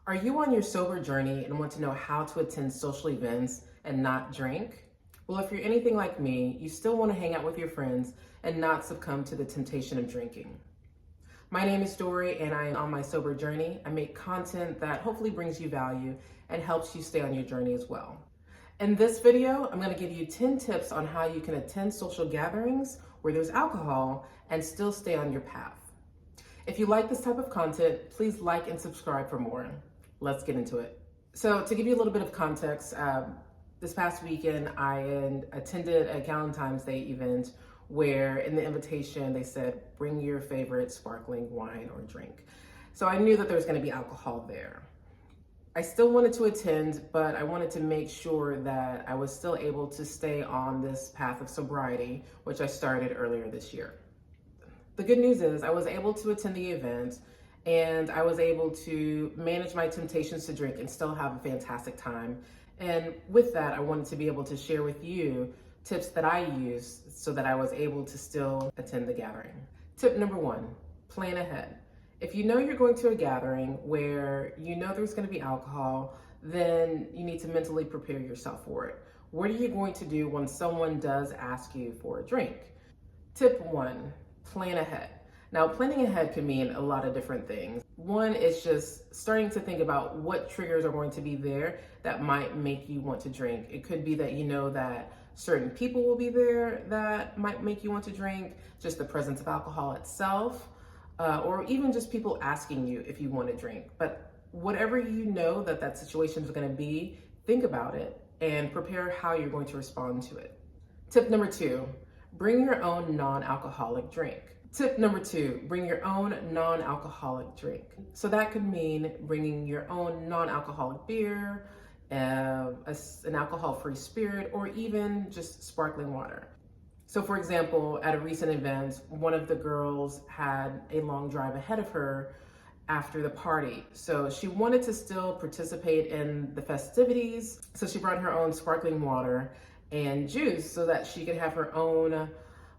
Are you on your sober journey and want to know how to attend social events and not drink? Well, if you're anything like me, you still want to hang out with your friends and not succumb to the temptation of drinking. My name is Dory and I am on my sober journey. I make content that hopefully brings you value and helps you stay on your journey as well. In this video, I'm going to give you 10 tips on how you can attend social gatherings where there's alcohol and still stay on your path. If you like this type of content, please like and subscribe for more. Let's get into it. So to give you a little bit of context, this past weekend I attended a Galentine's Day event where in the invitation they said, bring your favorite sparkling wine or drink. So I knew that there was going to be alcohol there. I still wanted to attend, but I wanted to make sure that I was still able to stay on this path of sobriety, which I started earlier this year. The good news is I was able to attend the event and I was able to manage my temptations to drink and still have a fantastic time. And with that, I wanted to be able to share with you tips that I used so that I was able to still attend the gathering. Tip number 1, plan ahead. If you know you're going to a gathering where you know there's going to be alcohol, then you need to mentally prepare yourself for it. What are you going to do when someone does ask you for a drink? Tip 1, plan ahead. Now, planning ahead can mean a lot of different things. One is just starting to think about what triggers are going to be there that might make you want to drink. It could be that you know that certain people will be there that might make you want to drink, just the presence of alcohol itself, or even just people asking you if you want to drink. But whatever you know that situation is going to be, think about it and prepare how you're going to respond to it. Tip number 2, bring your own non-alcoholic drink. Tip number 2, bring your own non-alcoholic drink. So that could mean bringing your own non-alcoholic beer, an alcohol-free spirit, or even just sparkling water. So for example, at a recent event, one of the girls had a long drive ahead of her after the party. So she wanted to still participate in the festivities. So she brought her own sparkling water and juice so that she could have her own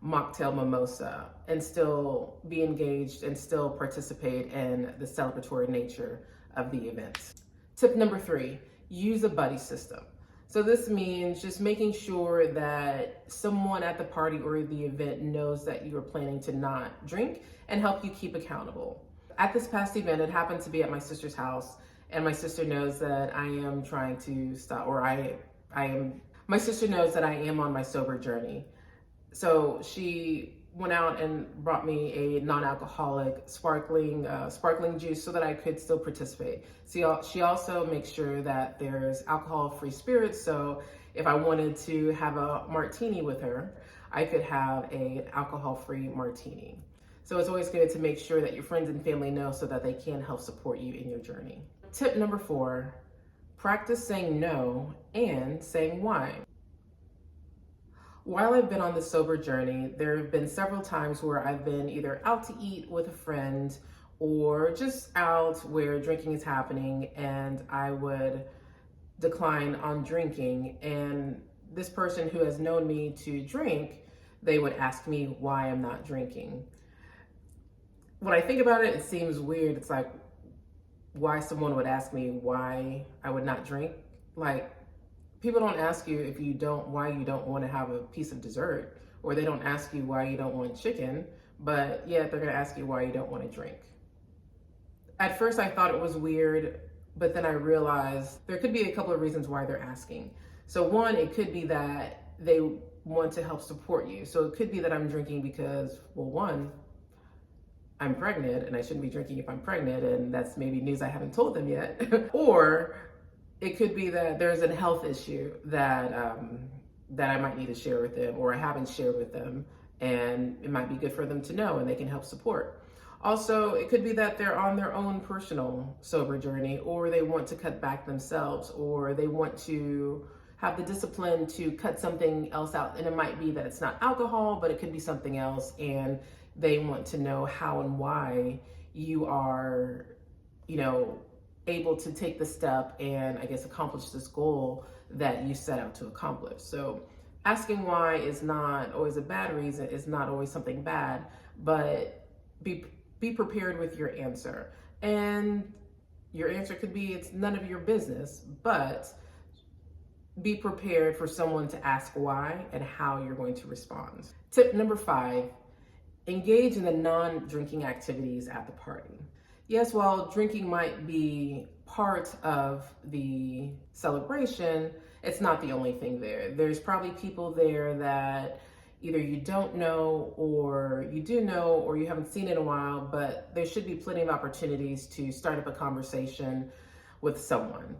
mocktail mimosa and still be engaged and still participate in the celebratory nature of the event. Tip number 3, use a buddy system. So this means just making sure that someone at the party or the event knows that you are planning to not drink and help you keep accountable. At this past event, it happened to be at my sister's house, and my sister knows that I am trying to stop, or my sister knows that I am on my sober journey. So she went out and brought me a non-alcoholic sparkling juice so that I could still participate. So she also makes sure that there's alcohol-free spirits. So if I wanted to have a martini with her, I could have an alcohol-free martini. So it's always good to make sure that your friends and family know so that they can help support you in your journey. Tip number 4, practice saying no and saying why. While I've been on the sober journey, there have been several times where I've been either out to eat with a friend or just out where drinking is happening, and I would decline on drinking. And this person who has known me to drink, they would ask me why I'm not drinking. When I think about it, it seems weird. It's like, why someone would ask me why I would not drink. Like, people don't ask you why you don't want to have a piece of dessert, or they don't ask you why you don't want chicken, but yet they're going to ask you why you don't want to drink. At first I thought it was weird, but then I realized there could be a couple of reasons why they're asking. So one, it could be that they want to help support you. So it could be that I'm drinking because, well, one, I'm pregnant and I shouldn't be drinking if I'm pregnant, and that's maybe news I haven't told them yet. Or it could be that there's a health issue that I might need to share with them, or I haven't shared with them, and it might be good for them to know and they can help support. Also, it could be that they're on their own personal sober journey, or they want to cut back themselves, or they want to have the discipline to cut something else out. And it might be that it's not alcohol, but it could be something else, and they want to know how and why you are, able to take the step and I guess accomplish this goal that you set out to accomplish. So asking why is not always a bad reason, it's not always something bad, but be prepared with your answer. And Your answer could be it's none of your business, but be prepared for someone to ask why and how you're going to respond. Tip number 5, engage in the non-drinking activities at the party. Yes, while drinking might be part of the celebration, it's not the only thing there. There's probably people there that either you don't know or you do know or you haven't seen in a while, but there should be plenty of opportunities to start up a conversation with someone.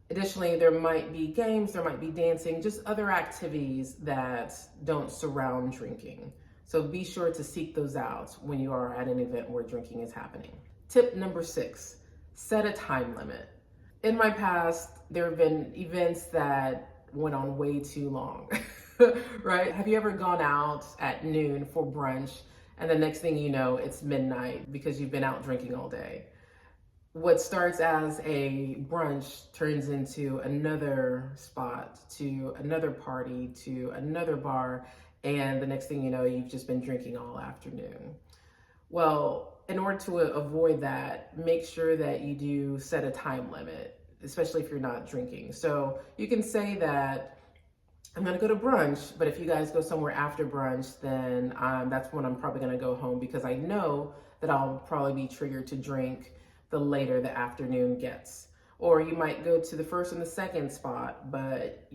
Additionally, there might be games, there might be dancing, just other activities that don't surround drinking. So be sure to seek those out when you are at an event where drinking is happening. Tip number 6, set a time limit. In my past, there have been events that went on way too long, right? Have you ever gone out at noon for brunch and the next thing you know, it's midnight because you've been out drinking all day? What starts as a brunch turns into another spot, to another party, to another bar, and the next thing you know, you've just been drinking all afternoon. Well, in order to avoid that, make sure that you do set a time limit, especially if you're not drinking. So you can say that I'm gonna go to brunch, but if you guys go somewhere after brunch, then that's when I'm probably gonna go home because I know that I'll probably be triggered to drink the later the afternoon gets. Or you might go to the first and the second spot, but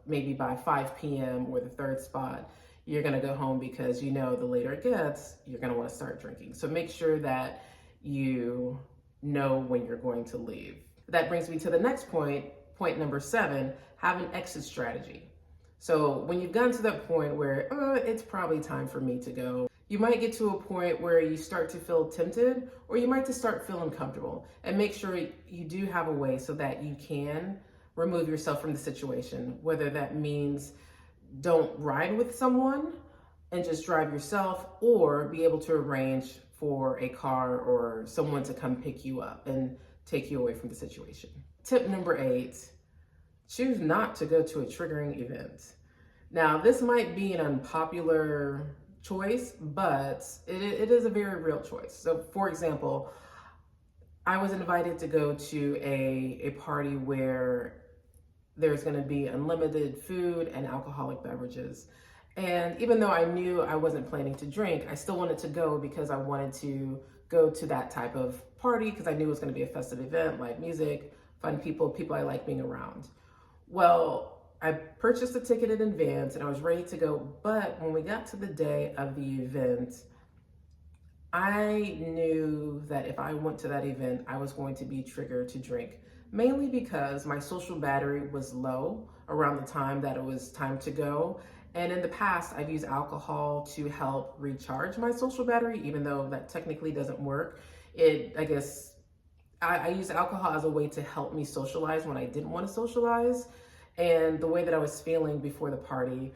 maybe by 5 p.m. or the third spot, you're gonna go home because the later it gets, you're gonna wanna start drinking. So make sure that you know when you're going to leave. That brings me to the next point, point number 7, have an exit strategy. So when you've gotten to that point where it's probably time for me to go, you might get to a point where you start to feel tempted, or you might just start feeling comfortable. And make sure you do have a way so that you can remove yourself from the situation, whether that means don't ride with someone and just drive yourself, or be able to arrange for a car or someone to come pick you up and take you away from the situation. Tip number 8, choose not to go to a triggering event. Now, this might be an unpopular choice, but it is a very real choice. So for example, I was invited to go to a party where there's going to be unlimited food and alcoholic beverages. And even though I knew I wasn't planning to drink, I still wanted to go because I wanted to go to that type of party because I knew it was going to be a festive event, like music, fun people I like being around. Well, I purchased a ticket in advance and I was ready to go, but when we got to the day of the event, I knew that if I went to that event, I was going to be triggered to drink, mainly because my social battery was low around the time that it was time to go. And in the past, I've used alcohol to help recharge my social battery, even though that technically doesn't work. I use alcohol as a way to help me socialize when I didn't want to socialize. And the way that I was feeling before the party,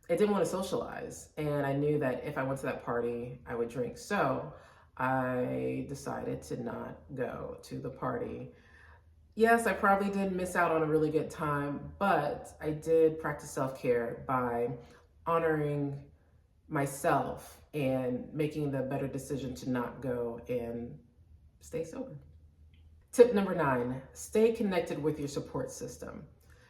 I didn't want to socialize. And I knew that if I went to that party, I would drink. So I decided to not go to the party. Yes, I probably did miss out on a really good time, but I did practice self-care by honoring myself and making the better decision to not go and stay sober. Tip number 9, stay connected with your support system.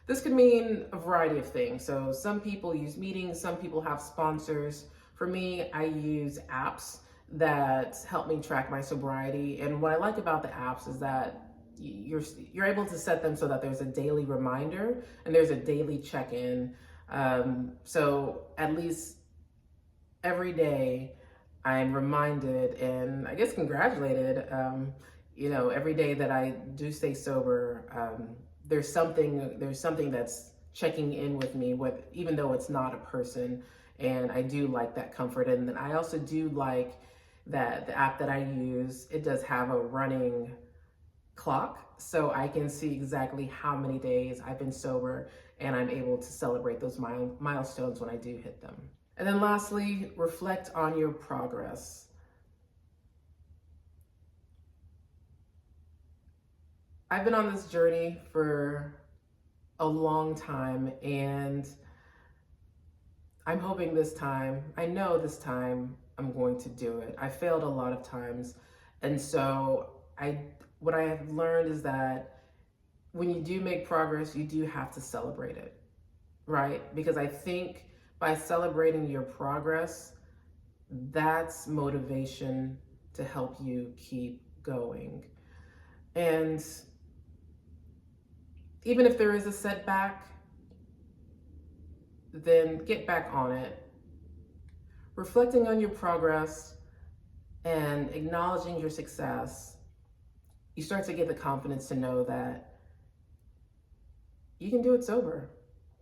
This could mean a variety of things. So some people use meetings, some people have sponsors. For me, I use apps that help me track my sobriety. And what I like about the apps is that you're able to set them so that there's a daily reminder and there's a daily check-in. So at least every day I'm reminded and I guess congratulated, every day that I do stay sober, there's something that's checking in with me, even though it's not a person. And I do like that comfort. And then I also do like that the app that I use, it does have a running clock, so I can see exactly how many days I've been sober, and I'm able to celebrate those milestones when I do hit them. And then lastly, reflect on your progress. I've been on this journey for a long time, and I'm hoping I know this time I'm going to do it. I failed a lot of times, and so what I have learned is that when you do make progress, you do have to celebrate it, right? Because I think by celebrating your progress, that's motivation to help you keep going. And even if there is a setback, then get back on it. Reflecting on your progress and acknowledging your success, you start to get the confidence to know that you can do it sober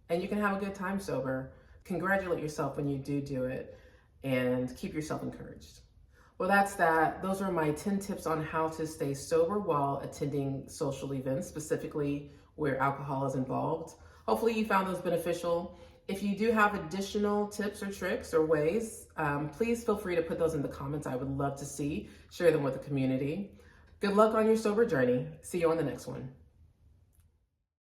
and you can have a good time sober. Congratulate yourself when you do it and keep yourself encouraged. Well, that's that. Those are my 10 tips on how to stay sober while attending social events, specifically where alcohol is involved. Hopefully you found those beneficial. If you do have additional tips or tricks or ways, please feel free to put those in the comments. I would love to share them with the community. Good luck on your sober journey. See you on the next one.